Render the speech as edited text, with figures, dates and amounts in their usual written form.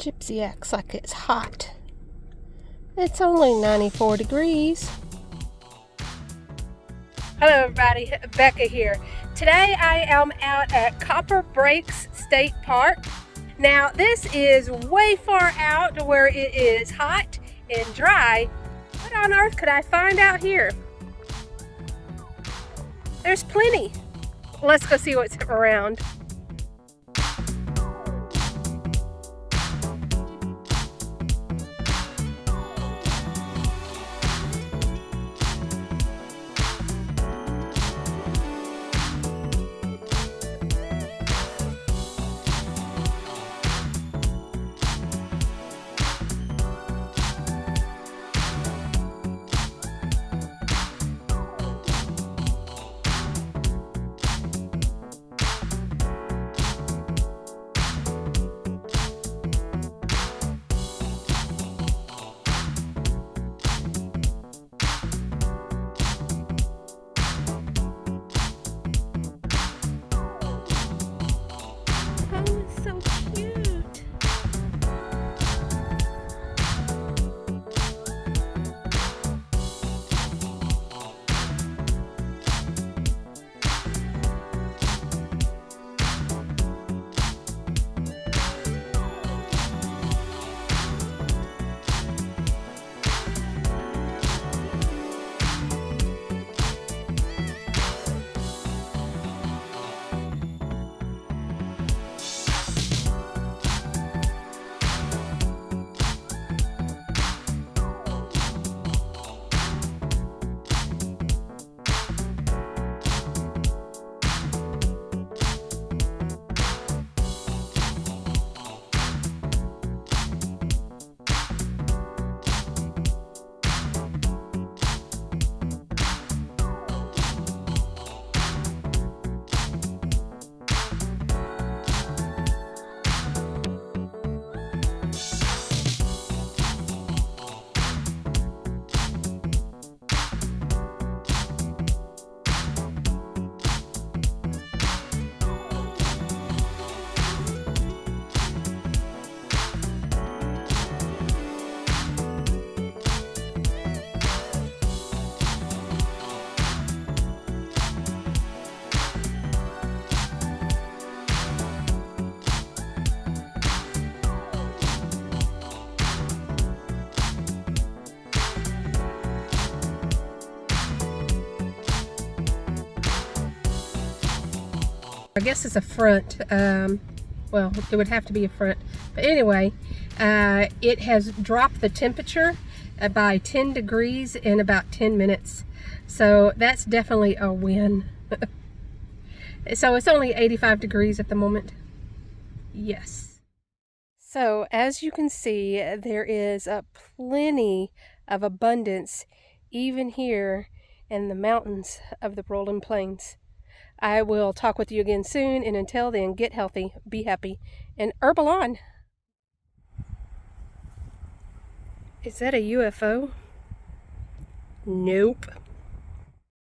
Gypsy acts like it's hot. It's only 94 degrees. Hello everybody, Bekka here. Today I am out at Copper Breaks State Park. Now this is way far out where it is hot and dry. What on earth could I find out here? There's plenty. Let's go see what's around. I guess it's a front. Well, it would have to be a front. But anyway, it has dropped the temperature by 10 degrees in about 10 minutes. So that's definitely a win. So it's only 85 degrees at the moment. Yes. So as you can see, there is plenty of abundance even here in the mountains of the rolling plains. I will talk with you again soon, and until then, get healthy, be happy, and herbal on. Is that a UFO? Nope.